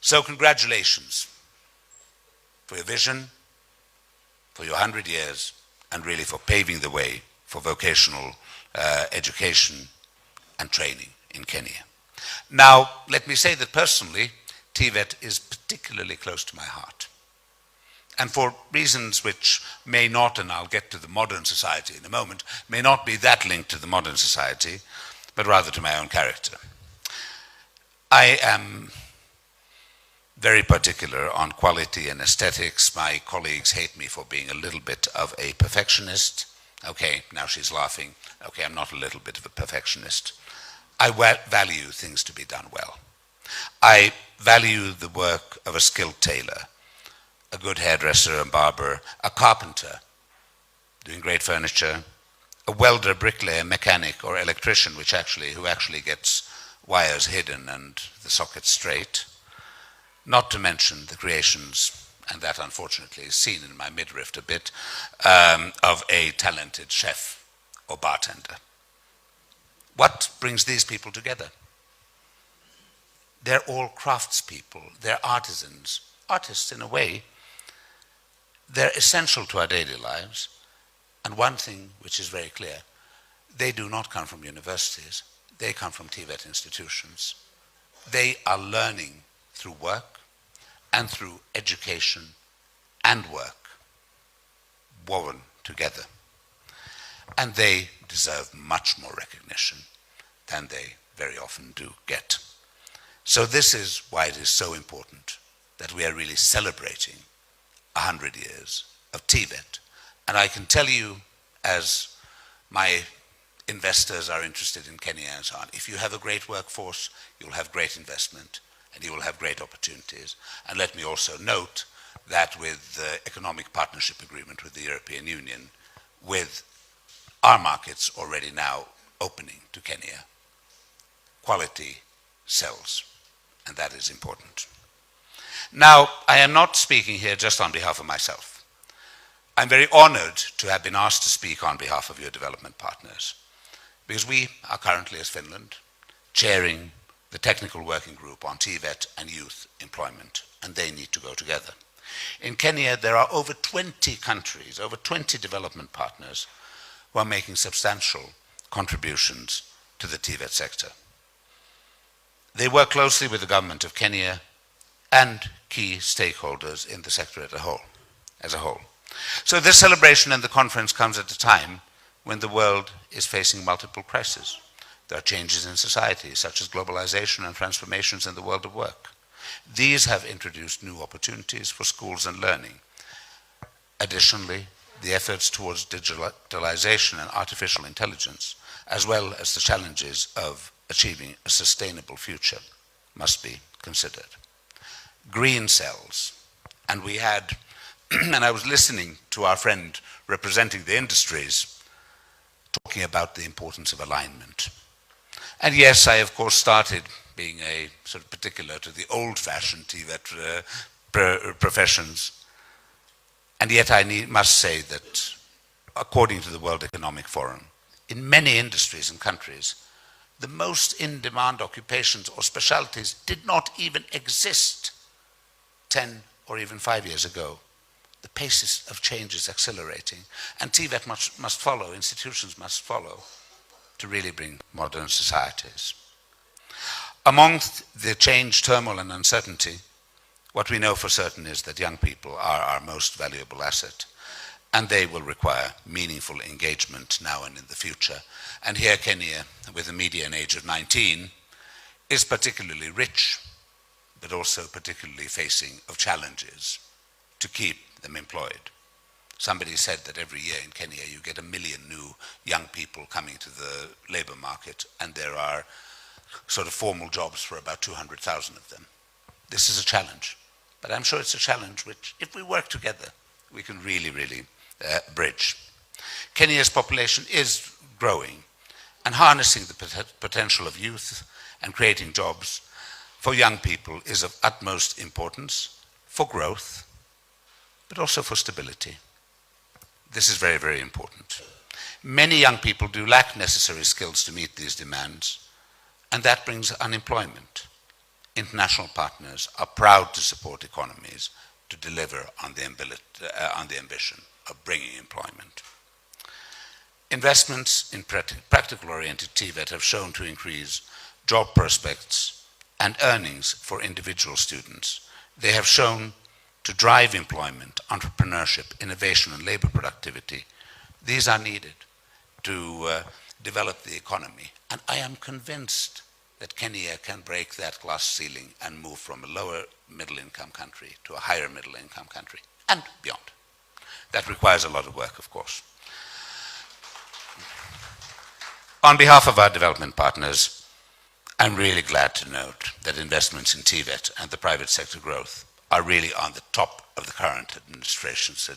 So congratulations for your vision, for your 100 years, and really for paving the way for vocational education and training in Kenya. Now, let me say that personally, TVET is particularly close to my heart. And for reasons which may not, and I'll get to the modern society in a moment, may not be that linked to the modern society, but rather to my own character. I am very particular on quality and aesthetics. My colleagues hate me for being a little bit of a perfectionist. Okay, now she's laughing. Okay, I'm not a little bit of a perfectionist. I value things to be done well. I value the work of a skilled tailor, a good hairdresser and barber, a carpenter doing great furniture, a welder, bricklayer, mechanic, or electrician, who actually gets wires hidden and the sockets straight, not to mention the creations, and that unfortunately is seen in my midriff a bit, of a talented chef or bartender. What brings these people together? They're all craftspeople, they're artisans, artists in a way. They're essential to our daily lives, and one thing which is very clear, they do not come from universities, they come from TVET institutions. They are learning through work and through education and work, woven together. And they deserve much more recognition than they very often do get. So this is why it is so important that we are really celebrating 100 years of TVET. And I can tell you, as my investors are interested in Kenya and so on, if you have a great workforce, you'll have great investment and you will have great opportunities. And let me also note that with the economic partnership agreement with the European Union, with our markets already now opening to Kenya, quality sells, and that is important. Now, I am not speaking here just on behalf of myself. I'm very honored to have been asked to speak on behalf of your development partners, because we are currently, as Finland, chairing the technical working group on TVET and youth employment, and they need to go together. In Kenya, there are over 20 countries, over 20 development partners who are making substantial contributions to the TVET sector. They work closely with the government of Kenya and key stakeholders in the sector as a whole. So this celebration and the conference comes at a time when the world is facing multiple crises. There are changes in society, such as globalization and transformations in the world of work. These have introduced new opportunities for schools and learning. Additionally, the efforts towards digitalization and artificial intelligence, as well as the challenges of achieving a sustainable future, must be considered. Green cells, and we had, and I was listening to our friend representing the industries talking about the importance of alignment. And yes, I of course started being a sort of particular to the old-fashioned TVET professions, and yet I must say that according to the World Economic Forum, in many industries and countries, the most in-demand occupations or specialties did not even exist 10 or even 5 years ago. The pace of change is accelerating, and TVET must follow, institutions must follow, to really bring modern societies. Amongst the change, turmoil, and uncertainty, what we know for certain is that young people are our most valuable asset, and they will require meaningful engagement now and in the future. And here Kenya, with a median age of 19, is particularly rich, but also particularly facing of challenges to keep them employed. Somebody said that every year in Kenya you get 1 million new young people coming to the labor market, and there are sort of formal jobs for about 200,000 of them. This is a challenge, but I'm sure it's a challenge which, if we work together, we can really bridge. Kenya's population is growing, and harnessing the potential of youth and creating jobs for young people is of utmost importance for growth, but also for stability. This is very important. Many young people do lack necessary skills to meet these demands, and that brings unemployment. international partners are proud to support economies to deliver on the ambition of bringing employment. Investments in practical-oriented TVET have shown to increase job prospects and earnings for individual students. They have shown to drive employment, entrepreneurship, innovation, and labor productivity. These are needed to develop the economy. And I am convinced that Kenya can break that glass ceiling and move from a lower middle-income country to a higher middle-income country and beyond. That requires a lot of work, of course. On behalf of our development partners, I'm really glad to note that investments in TVET and the private sector growth are really on the top of the current administration's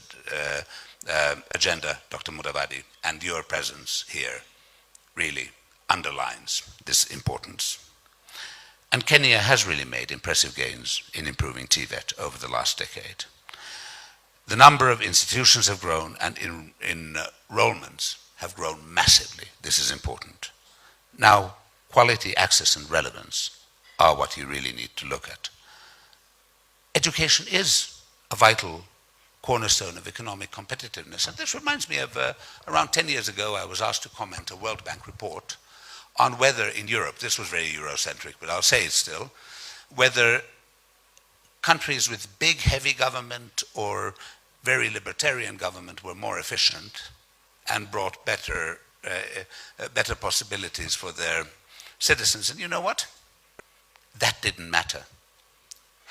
agenda, Dr. Mudavadi, and your presence here really underlines this importance. And Kenya has really made impressive gains in improving TVET over the last decade. The number of institutions have grown and enrollments have grown massively. This is important. Now, quality, access, and relevance are what you really need to look at. Education is a vital cornerstone of economic competitiveness. And this reminds me of around 10 years ago, I was asked to comment a World Bank report on whether in Europe, this was very Eurocentric, but I'll say it still, whether countries with big, heavy government or very libertarian government were more efficient and brought better possibilities for their citizens. And you know what? That didn't matter.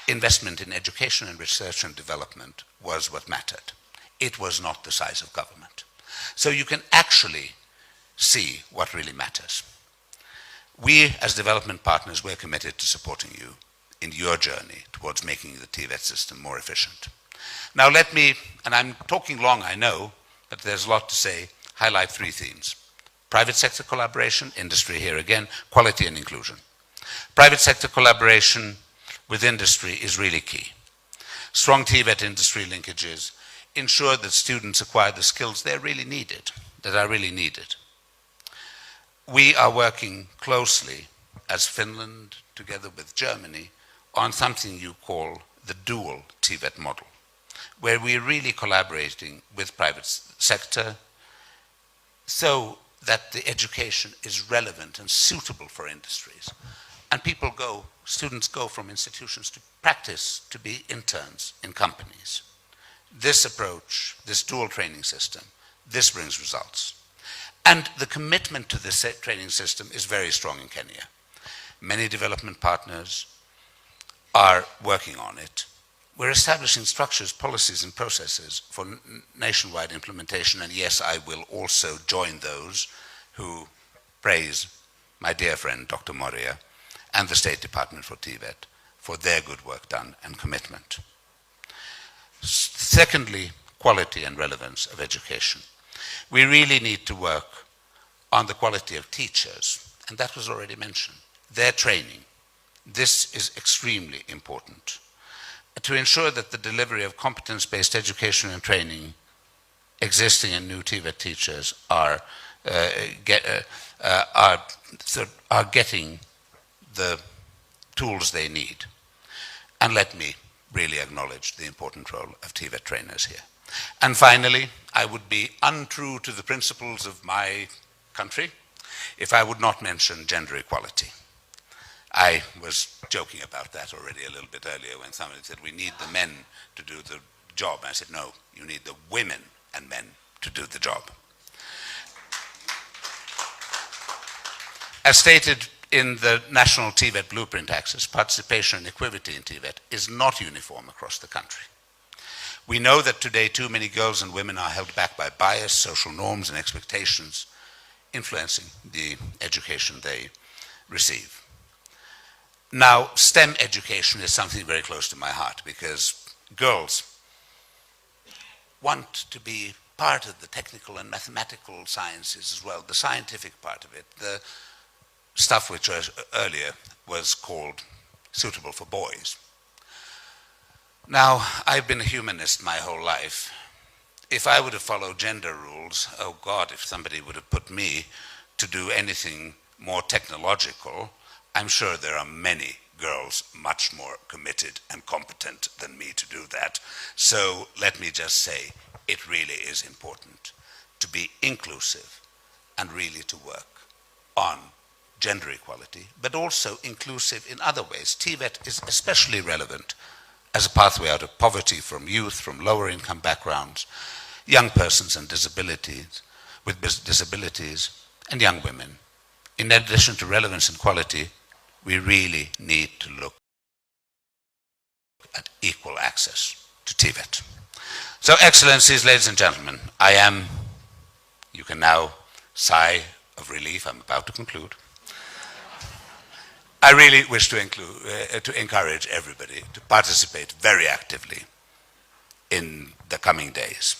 Investment in education and research and development was what mattered. It was not the size of government. So you can actually see what really matters. We, as development partners, we're committed to supporting you in your journey towards making the TVET system more efficient. Now let me, and I'm talking long, I know, but there's a lot to say, highlight three themes. Private sector collaboration, industry here again, quality and inclusion. Private sector collaboration with industry is really key. Strong TVET industry linkages ensure that students acquire the skills that are really needed. We are working closely as Finland, together with Germany, on something you call the dual TVET model, where we're really collaborating with private sector so that the education is relevant and suitable for industries. And students go from institutions to practice to be interns in companies. This approach, this dual training system, this brings results. And the commitment to this training system is very strong in Kenya. Many development partners are working on it. We're establishing structures, policies, and processes for nationwide implementation, and yes, I will also join those who praise my dear friend, Dr. Moria, and the State Department for TVET for their good work done and commitment. Secondly, quality and relevance of education. We really need to work on the quality of teachers, and that was already mentioned, their training. This is extremely important to ensure that the delivery of competence-based education and training existing and new TVET teachers are getting the tools they need. And let me really acknowledge the important role of TVET trainers here. And finally, I would be untrue to the principles of my country if I would not mention gender equality. I was joking about that already a little bit earlier when somebody said we need the men to do the job. And I said, no, you need the women and men to do the job. As stated in the National TVET Blueprint Axis, participation and equity in TVET is not uniform across the country. We know that today too many girls and women are held back by bias, social norms, and expectations influencing the education they receive. Now, STEM education is something very close to my heart because girls want to be part of the technical and mathematical sciences as well, the scientific part of it, the stuff which earlier was called suitable for boys. Now, I've been a humanist my whole life. If I would have followed gender rules, oh God, if somebody would have put me to do anything more technological, I'm sure there are many girls much more committed and competent than me to do that. So let me just say, it really is important to be inclusive and really to work on gender equality, but also inclusive in other ways. TVET is especially relevant as a pathway out of poverty from youth, from lower income backgrounds, young persons and disabilities, with disabilities, and young women. In addition to relevance and quality, we really need to look at equal access to TVET. So, Excellencies, ladies and gentlemen, you can now sigh of relief, I'm about to conclude. I really wish to encourage everybody to participate very actively in the coming days.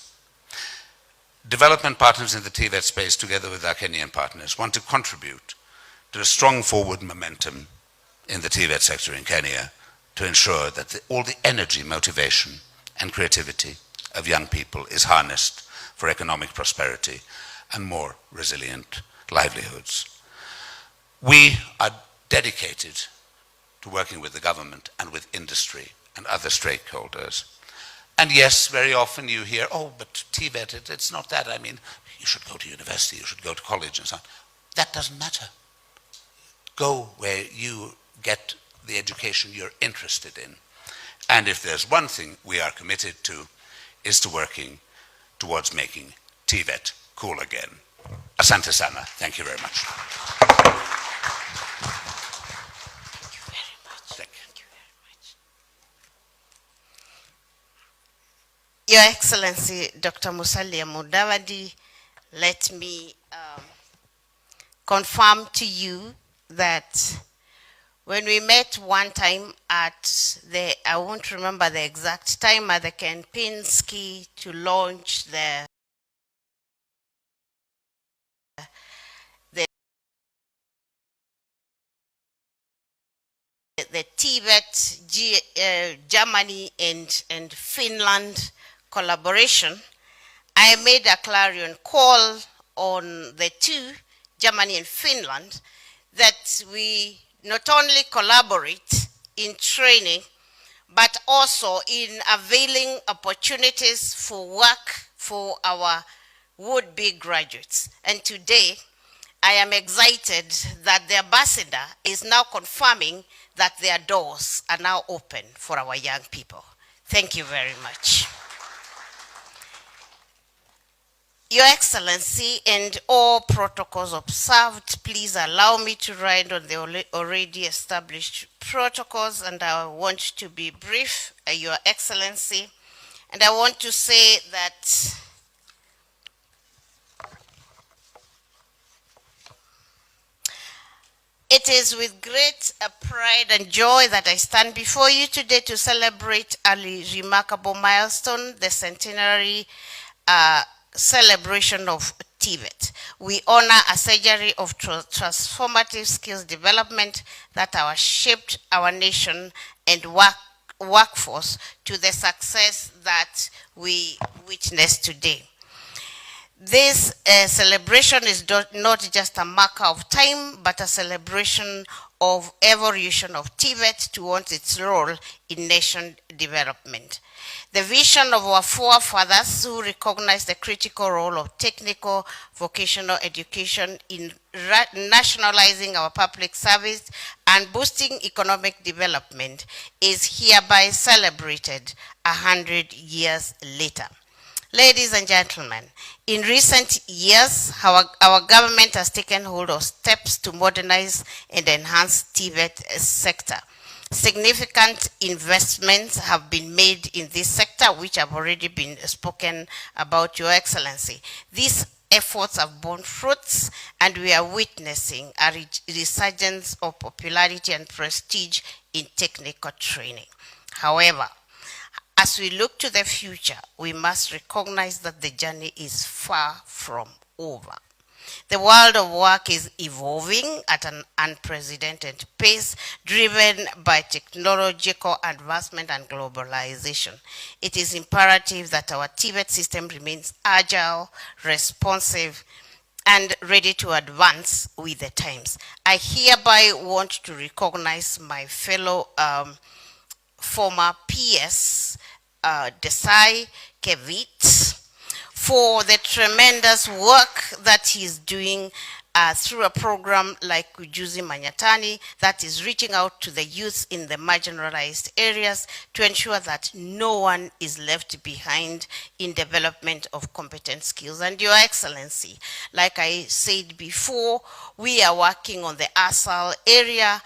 Development partners in the TVET space, together with our Kenyan partners, want to contribute to a strong forward momentum in the TVET sector in Kenya to ensure that all the energy, motivation, and creativity of young people is harnessed for economic prosperity and more resilient livelihoods. We are dedicated to working with the government and with industry and other stakeholders. And yes, very often you hear, oh, but TVET, it's not that. I mean, you should go to university, you should go to college and so on. That doesn't matter. Go where you get the education you're interested in. And if there's one thing we are committed to, is to working towards making TVET cool again. Asante sana. Thank you very much. Your Excellency, Dr. Musalia Mudavadi, let me confirm to you that when we met one time at I won't remember the exact time, at the Kempinski to launch the TVET Germany and Finland collaboration, I made a clarion call on the two, Germany and Finland, that we not only collaborate in training, but also in availing opportunities for work for our would-be graduates. And today, I am excited that the ambassador is now confirming that their doors are now open for our young people. Thank you very much. Your Excellency, and all protocols observed, please allow me to ride on the already established protocols, and I want to be brief, Your Excellency, and I want to say that it is with great pride and joy that I stand before you today to celebrate a remarkable milestone, the centenary celebration of TVET. We honor a century of transformative skills development that shaped our nation and workforce to the success that we witness today. This celebration is not just a marker of time, but a celebration of evolution of TVET towards its role in nation development. The vision of our forefathers who recognized the critical role of technical vocational education in nationalizing our public service and boosting economic development is hereby celebrated 100 years later. Ladies and gentlemen, in recent years, our government has taken hold of steps to modernize and enhance TVET sector. Significant investments have been made in this sector, which have already been spoken about, Your Excellency. These efforts have borne fruits, and we are witnessing a resurgence of popularity and prestige in technical training. However, as we look to the future, we must recognize that the journey is far from over. The world of work is evolving at an unprecedented pace, driven by technological advancement and globalization. It is imperative that our TVET system remains agile, responsive, and ready to advance with the times. I hereby want to recognize my fellow former PS, Desai Kevit, for the tremendous work that he's doing through a program like Ujuzi Manyatani that is reaching out to the youth in the marginalized areas to ensure that no one is left behind in development of competent skills. And Your Excellency, like I said before, we are working on the ASAL area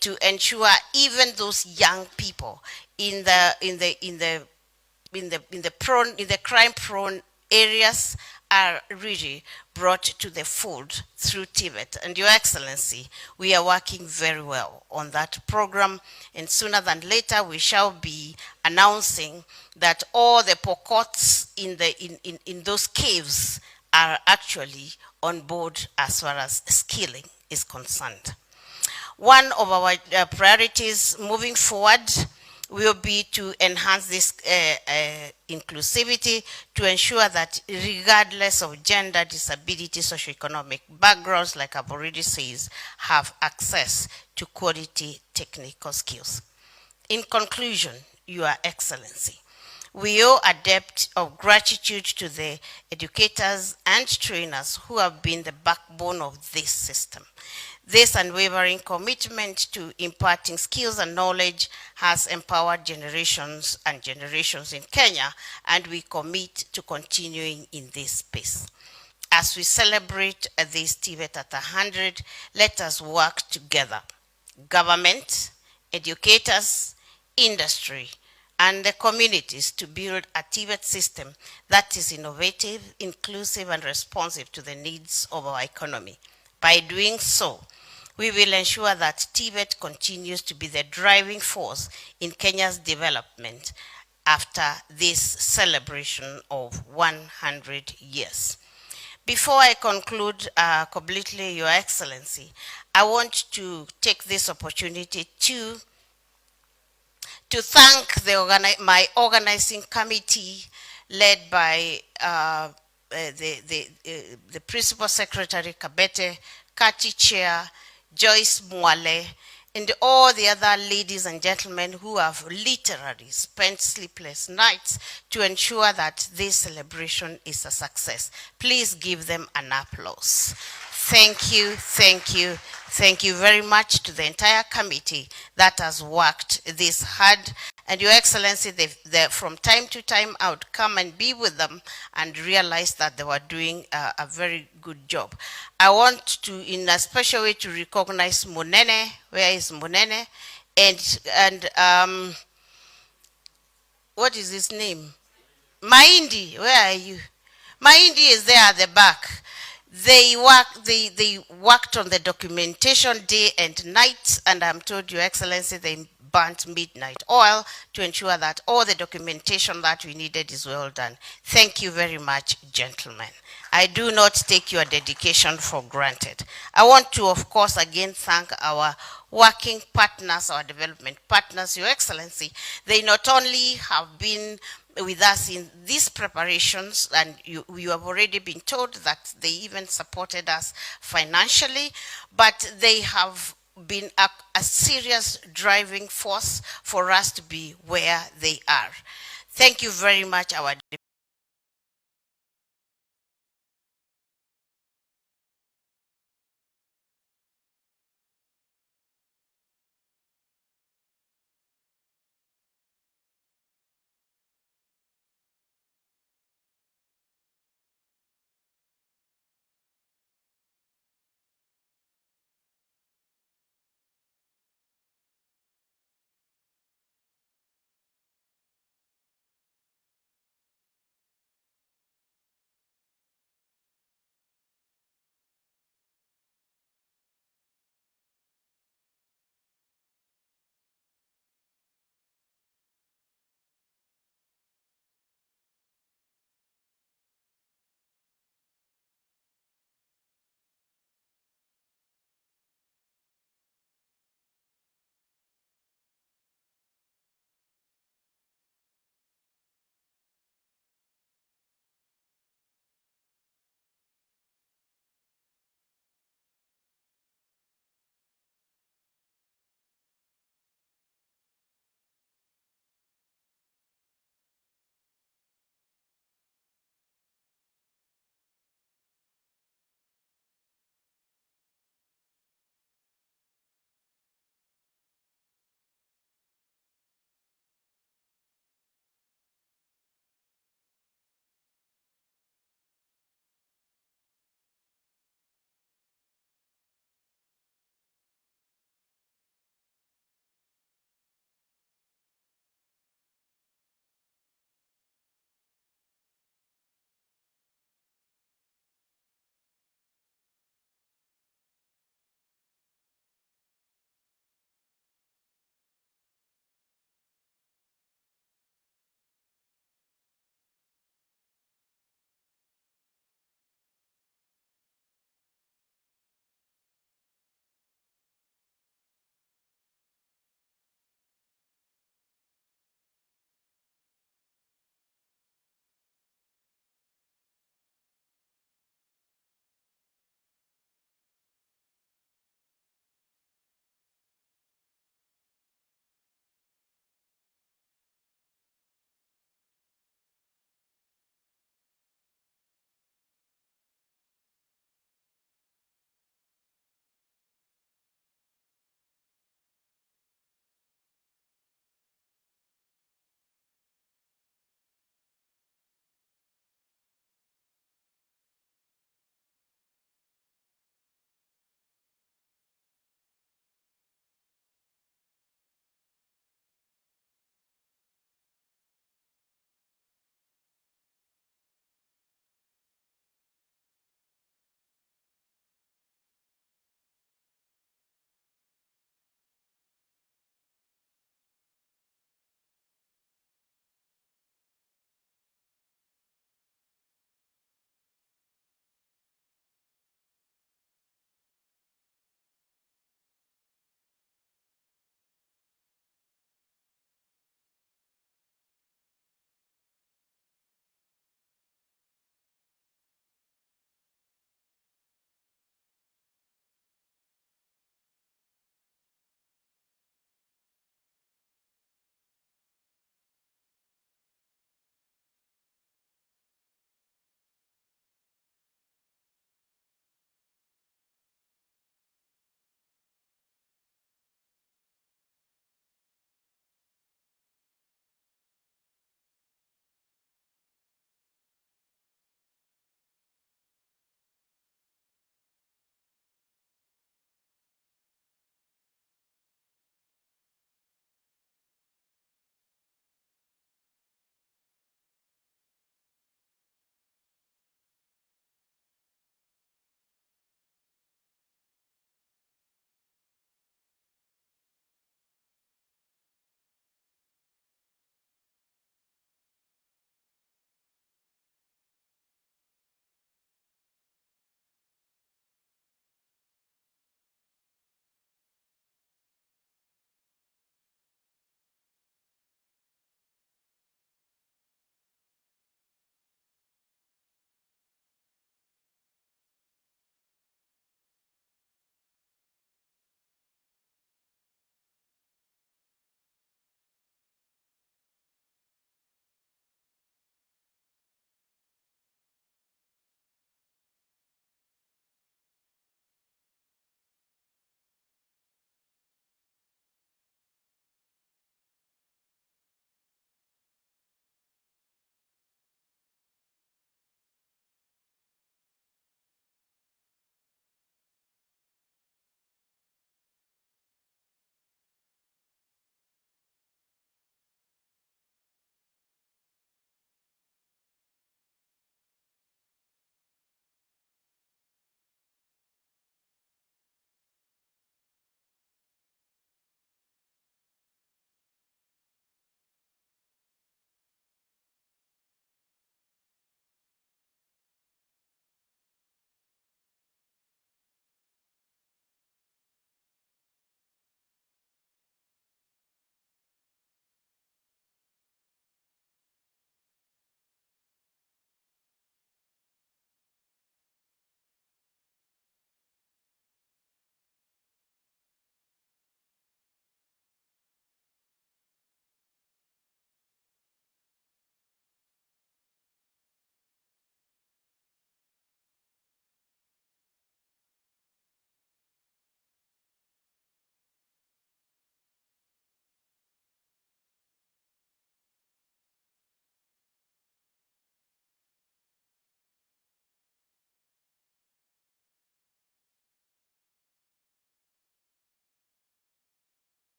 to ensure even those young people in the crime prone areas are really brought to the fold through TVET. And Your Excellency, we are working very well on that program, and sooner than later we shall be announcing that all the pokots in those caves are actually on board as far as skilling is concerned. One of our priorities moving forward will be to enhance this inclusivity to ensure that regardless of gender, disability, socioeconomic backgrounds, like I've already said, have access to quality technical skills. In conclusion, Your Excellency, we owe a debt of gratitude to the educators and trainers who have been the backbone of this system. This unwavering commitment to imparting skills and knowledge has empowered generations and generations in Kenya, and we commit to continuing in this space. As we celebrate this TVET at 100, let us work together. Government, educators, industry, and the communities to build a TVET system that is innovative, inclusive, and responsive to the needs of our economy. By doing so, we will ensure that TVET continues to be the driving force in Kenya's development after this celebration of 100 years. Before I conclude completely, Your Excellency, I want to take this opportunity to thank my organizing committee led by the Principal Secretary Kabete, Kati Chair, Joyce Mwale, and all the other ladies and gentlemen who have literally spent sleepless nights to ensure that this celebration is a success. Please give them an applause. Thank you, thank you, thank you very much to the entire committee that has worked this hard. And Your Excellency, from time to time, I would come and be with them and realize that they were doing a very good job. I want to, in a special way, to recognize Munene. Where is Munene? And what is his name? Maindi, where are you? Maindi is there at the back. They worked on the documentation day and night, and I'm told, Your Excellency, they burnt midnight oil to ensure that all the documentation that we needed is well done. Thank you very much, gentlemen. I do not take your dedication for granted. I want to, of course, again thank our working partners, our development partners, Your Excellency. They not only have been with us in these preparations, and you have already been told that they even supported us financially, but they have been a serious driving force for us to be where they are. Thank you very much, our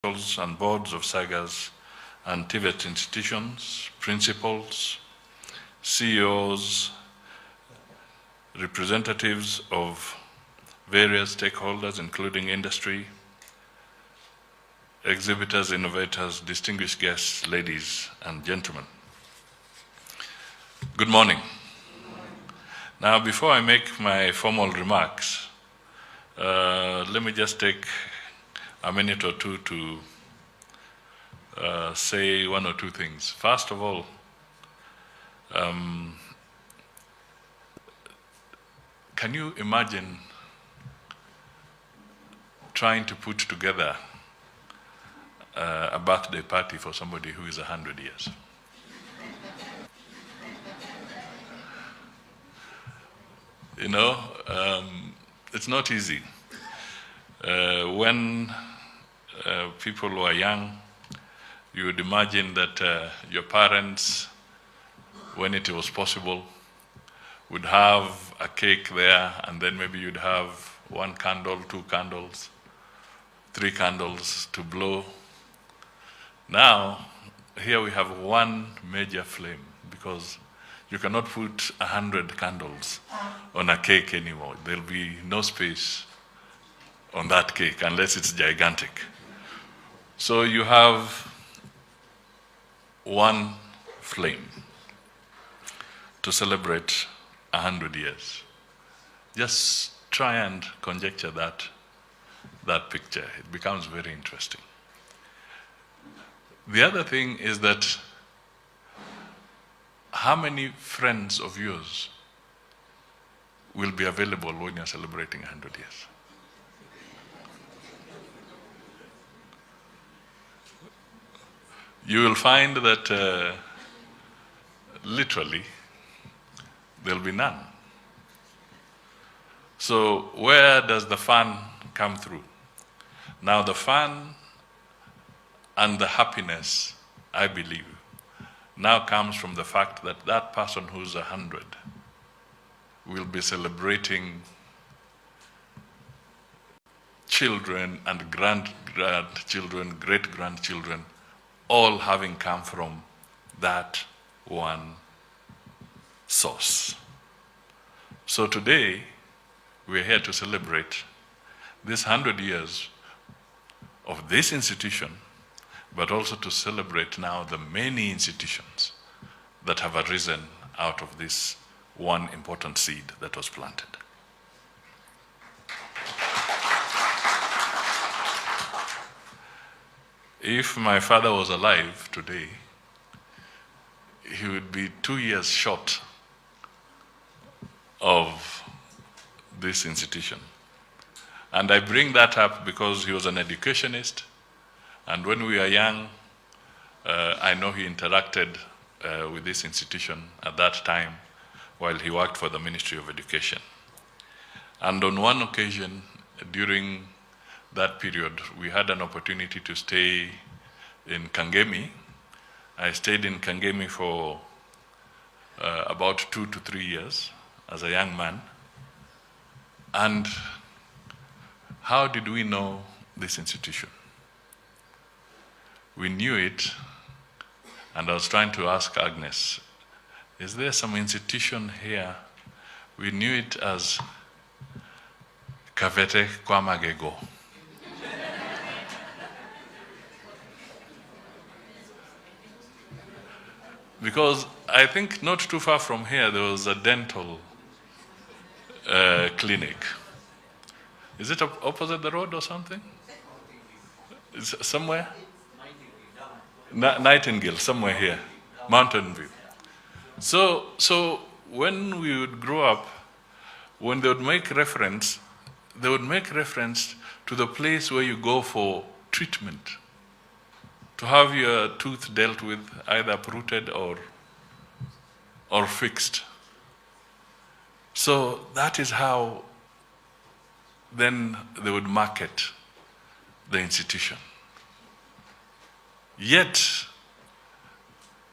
and boards of SAGAs and TVET institutions, principals, CEOs, representatives of various stakeholders, including industry, exhibitors, innovators, distinguished guests, ladies and gentlemen. Good morning. Now, before I make my formal remarks, let me just take a minute or two to say one or two things. First of all, can you imagine trying to put together a birthday party for somebody who is 100 years? You know, it's not easy. When people were young, you would imagine that your parents, when it was possible, would have a cake there, and then maybe you'd have 1 candle, 2 candles, 3 candles to blow. Now, here we have 1 major flame, because you cannot put 100 candles on a cake anymore. There'll be no space on that cake unless it's gigantic. So you have 1 flame to celebrate 100 years. Just try and conjecture that picture. It becomes very interesting. The other thing is that how many friends of yours will be available when you're celebrating 100 years? You will find that literally there'll be none. So where does the fun come through? Now the fun and the happiness, I believe, now comes from the fact that that person who's 100 will be celebrating children and grandchildren, great-grandchildren, all having come from that one source. So today, we're here to celebrate this 100 years of this institution, but also to celebrate now the many institutions that have arisen out of this one important seed that was planted. If my father was alive today, he would be 2 years short of this institution. And I bring that up because he was an educationist, and when we were young, I know he interacted with this institution at that time while he worked for the Ministry of Education. And on one occasion, during that period, we had an opportunity to stay in Kangemi. I stayed in Kangemi for about 2 to 3 years as a young man. And how did we know this institution? We knew it, and I was trying to ask Agnes, is there some institution here? We knew it as Kabete kwa magego. Because I think not too far from here, there was a dental clinic. Is it opposite the road or something? It's somewhere? Nightingale, somewhere here. Mountain View. So when we would grow up, when they would make reference, they would make reference to the place where you go for treatment, to have your tooth dealt with, either uprooted or fixed. So that is how then they would market the institution. Yet,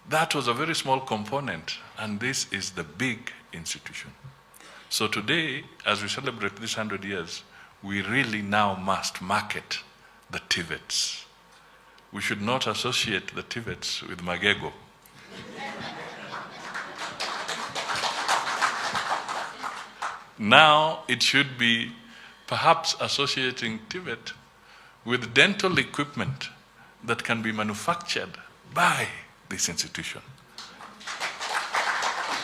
that was a very small component, and this is the big institution. So today, as we celebrate this 100 years, we really now must market the TVETs. we should not associate the TVETs with Magego. Now it should be perhaps associating TVET with dental equipment that can be manufactured by this institution.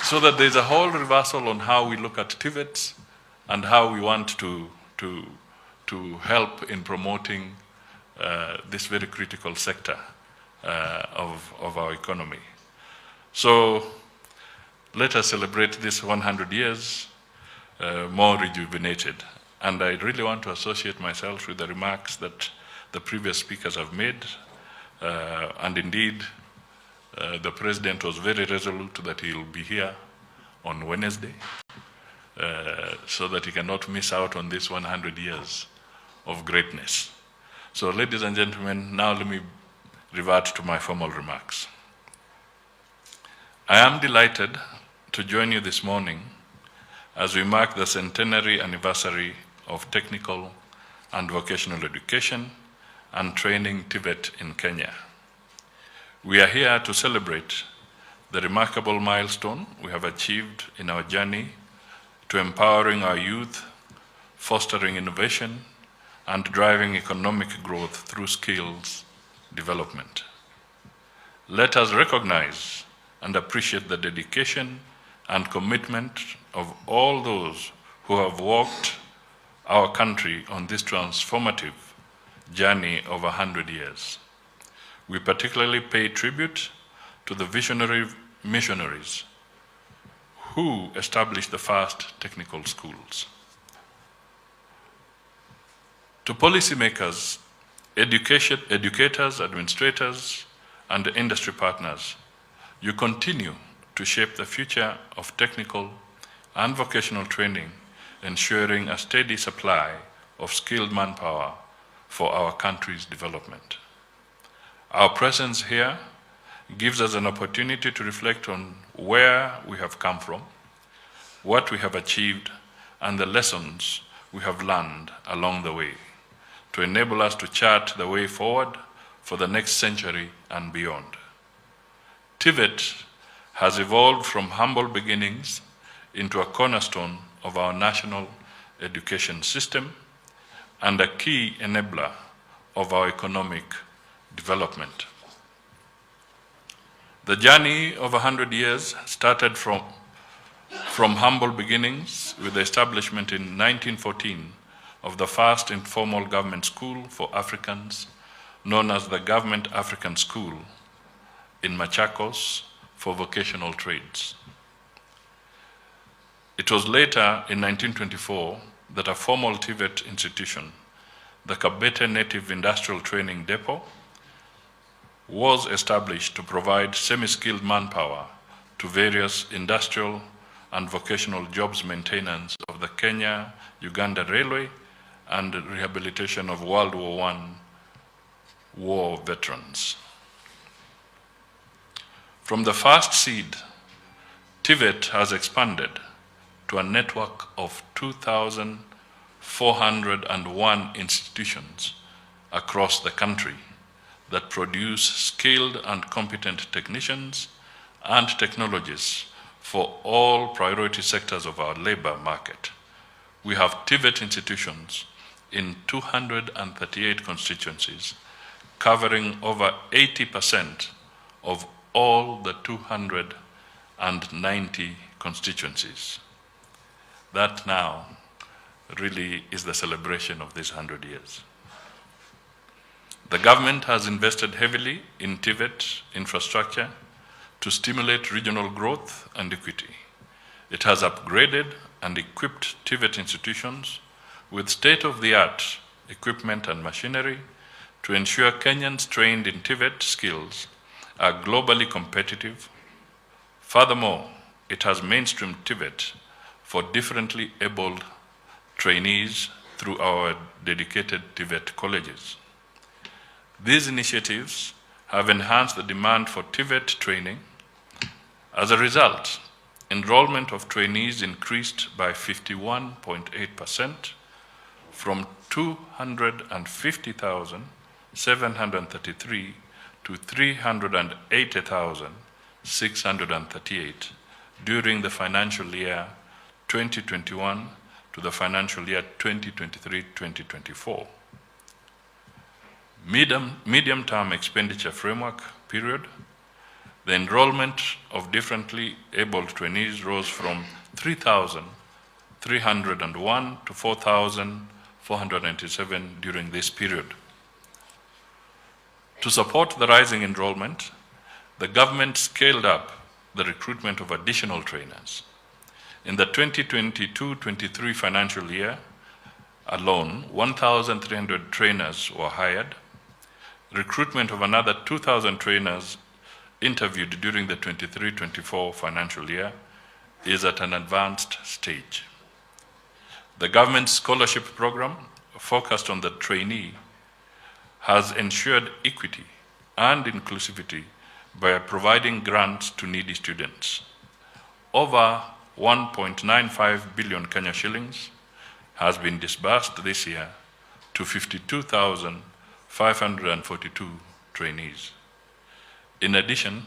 So that there's a whole reversal on how we look at TVETs and how we want to help in promoting this very critical sector of our economy. So let us celebrate this 100 years more rejuvenated. And I really want to associate myself with the remarks that the previous speakers have made. And indeed, the President was very resolute that he will be here on Wednesday so that he cannot miss out on this 100 years of greatness. So ladies and gentlemen, now let me revert to my formal remarks. I am delighted to join you this morning as we mark the centenary anniversary of technical and vocational education and training TVET in Kenya. We are here to celebrate the remarkable milestone we have achieved in our journey to empowering our youth, fostering innovation, and driving economic growth through skills development. Let us recognize and appreciate the dedication and commitment of all those who have walked our country on this transformative journey of 100 years. We particularly pay tribute to the visionary missionaries who established the first technical schools. To policymakers, educators, administrators, and industry partners, you continue to shape the future of technical and vocational training, ensuring a steady supply of skilled manpower for our country's development. Our presence here gives us an opportunity to reflect on where we have come from, what we have achieved, and the lessons we have learned along the way to enable us to chart the way forward for the next century and beyond. TVET has evolved from humble beginnings into a cornerstone of our national education system and a key enabler of our economic development. The journey of 100 years started from humble beginnings with the establishment in 1914 of the first informal government school for Africans, known as the Government African School in Machakos for vocational trades. It was later in 1924 that a formal TVET institution, the Kabete Native Industrial Training Depot, was established to provide semi-skilled manpower to various industrial and vocational jobs maintenance of the Kenya-Uganda Railway and rehabilitation of World War I war veterans. From the first seed, TVET has expanded to a network of 2,401 institutions across the country that produce skilled and competent technicians and technologists for all priority sectors of our labor market. We have TVET institutions in 238 constituencies, covering over 80% of all the 290 constituencies. That now really is the celebration of these 100 years. The government has invested heavily in TVET infrastructure to stimulate regional growth and equity. It has upgraded and equipped TVET institutions with state-of-the-art equipment and machinery to ensure Kenyans trained in TVET skills are globally competitive. Furthermore, it has mainstreamed TVET for differently abled trainees through our dedicated TVET colleges. These initiatives have enhanced the demand for TVET training. As a result, enrollment of trainees increased by 51.8% from 250,000 380,733 to 380,638 during the financial year 2021 to the financial year 2023-2024. Medium-term expenditure framework period, the enrollment of differently abled trainees rose from 3,301 to 4,497 during this period. To support the rising enrollment, the government scaled up the recruitment of additional trainers. In the 2022-23 financial year alone, 1,300 trainers were hired. Recruitment of another 2,000 trainers interviewed during the 23-24 financial year is at an advanced stage. The government's scholarship program, focused on the trainee, has ensured equity and inclusivity by providing grants to needy students. Over 1.95 billion Kenya shillings has been disbursed this year to 52,542 trainees. In addition,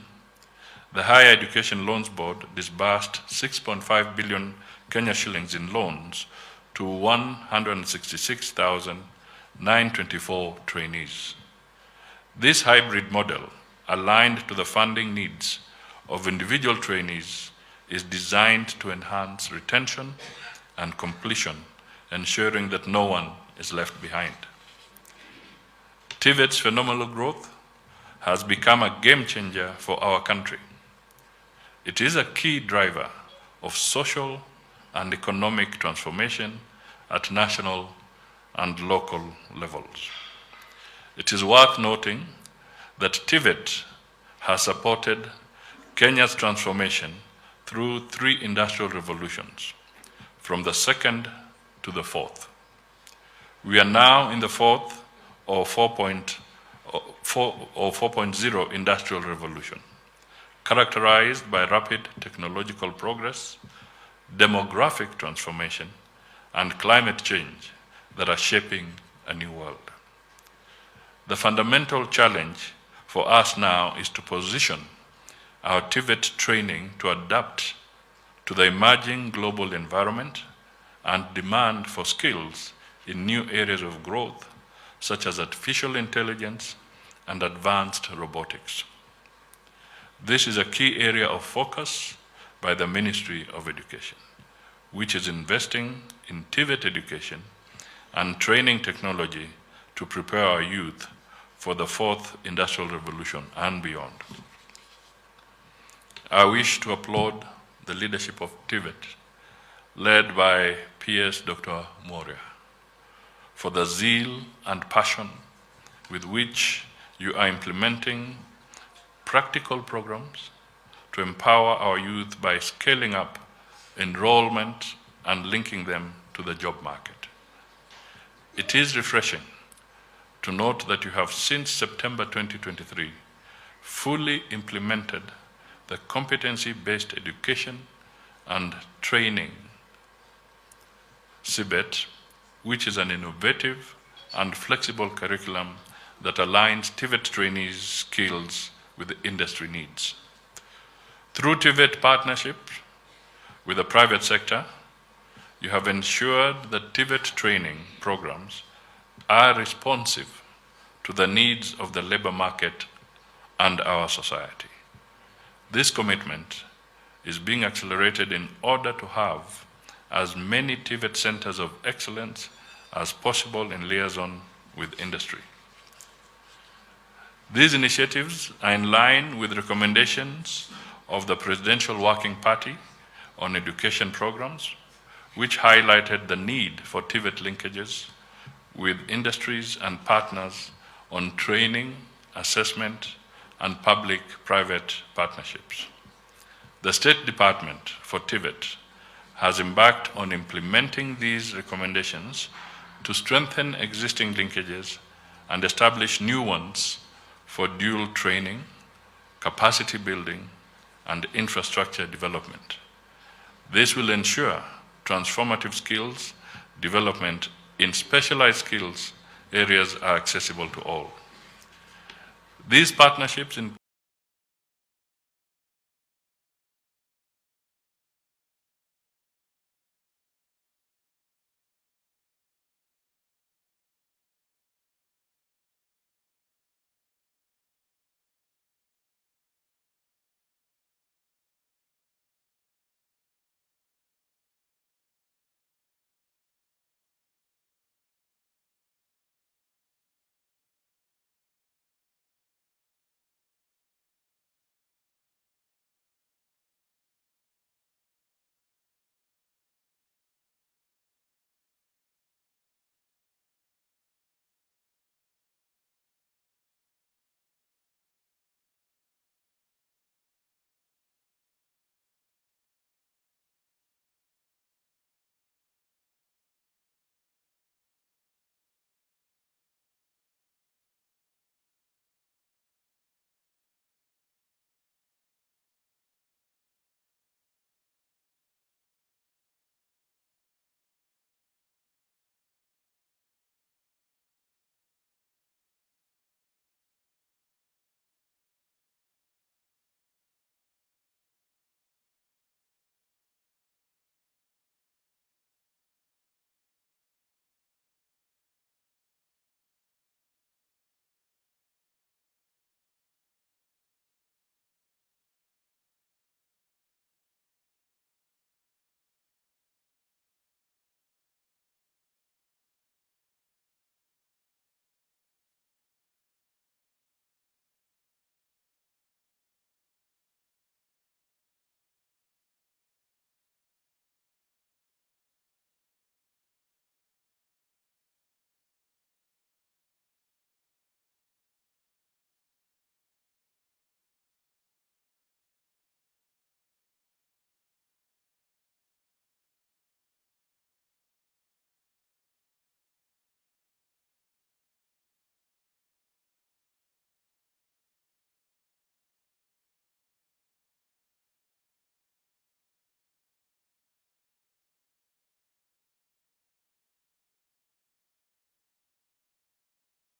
the Higher Education Loans Board disbursed 6.5 billion Kenya shillings in loans to 166,924 trainees. This hybrid model, aligned to the funding needs of individual trainees, is designed to enhance retention and completion, ensuring that no one is left behind. TVET's phenomenal growth has become a game changer for our country. It is a key driver of social and economic transformation at national and local levels. It is worth noting that TVET has supported Kenya's transformation through 3 industrial revolutions, from the 2nd to the 4th. We are now in the 4th or 4.0 industrial revolution, characterized by rapid technological progress, demographic transformation, and climate change that are shaping a new world. The fundamental challenge for us now is to position our TVET training to adapt to the emerging global environment and demand for skills in new areas of growth, such as artificial intelligence and advanced robotics. This is a key area of focus by the Ministry of Education, which is investing in TVET education and training technology to prepare our youth for the 4th industrial revolution and beyond. I wish to applaud the leadership of TVET, led by PS Dr. Moria, for the zeal and passion with which you are implementing practical programs to empower our youth by scaling up enrollment and linking them to the job market. It is refreshing to note that you have, since September 2023, fully implemented the competency-based education and training, CBET, which is an innovative and flexible curriculum that aligns TVET trainees' skills with the industry needs. Through TVET partnerships with the private sector, you have ensured that TVET training programs are responsive to the needs of the labor market and our society. This commitment is being accelerated in order to have as many TVET centers of excellence as possible in liaison with industry. These initiatives are in line with recommendations of the Presidential Working Party on education programs, which highlighted the need for TVET linkages with industries and partners on training, assessment, and public-private partnerships. The State Department for TVET has embarked on implementing these recommendations to strengthen existing linkages and establish new ones for dual training, capacity building, and infrastructure development. This will ensure transformative skills development in specialized skills areas are accessible to all. These partnerships in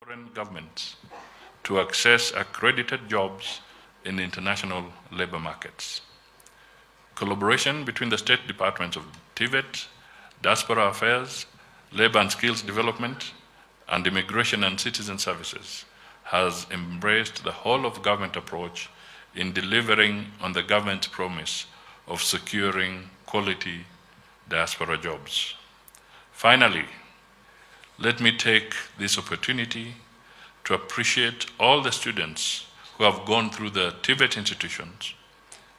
foreign governments to access accredited jobs in international labor markets. Collaboration between the state departments of TVET, Diaspora Affairs, Labor and Skills Development, and Immigration and Citizen Services has embraced the whole of government approach in delivering on the government's promise of securing quality diaspora jobs. Finally, let me take this opportunity to appreciate all the students who have gone through the TVET institutions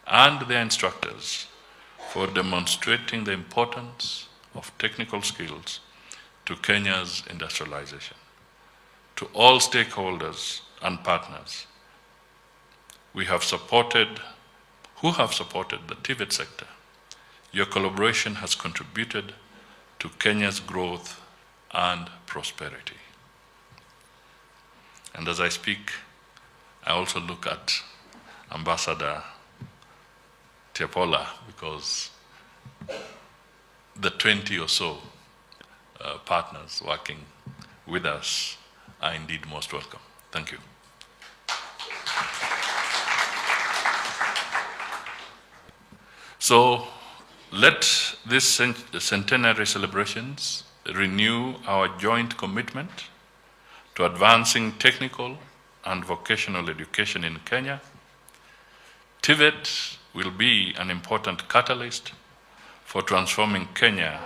and their instructors for demonstrating the importance of technical skills to Kenya's industrialization. To all stakeholders and partners who have supported the TVET sector, your collaboration has contributed to Kenya's growth and prosperity. And as I speak, I also look at Ambassador Tepola, because the 20 or so partners working with us are indeed most welcome. Thank you. So let this centenary celebrations renew our joint commitment to advancing technical and vocational education in Kenya. TVET will be an important catalyst for transforming Kenya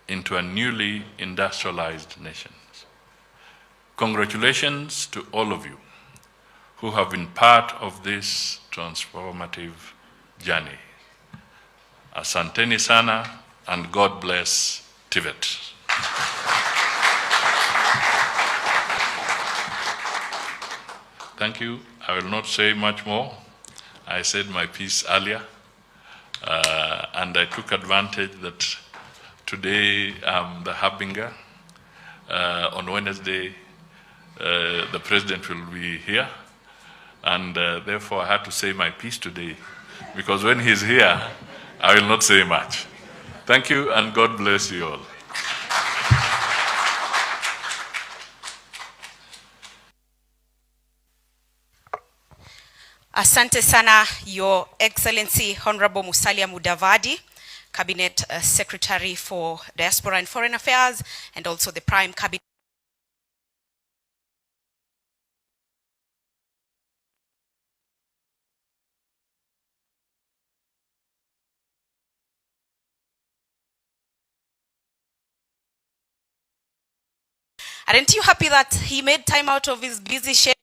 into a newly industrialized nation. Congratulations to all of you who have been part of this transformative journey. Asanteni sana, and God bless TVET. Thank you. I will not say much more. I said my piece earlier, and I took advantage that today I'm the harbinger. On Wednesday, the president will be here, and therefore I had to say my piece today, because when he's here, I will not say much. Thank you, and God bless you all. Asante sana, Your Excellency Honorable Musalia Mudavadi, Cabinet Secretary for Diaspora and Foreign Affairs, and also the Prime Cabinet. Aren't you happy that he made time out of his busy schedule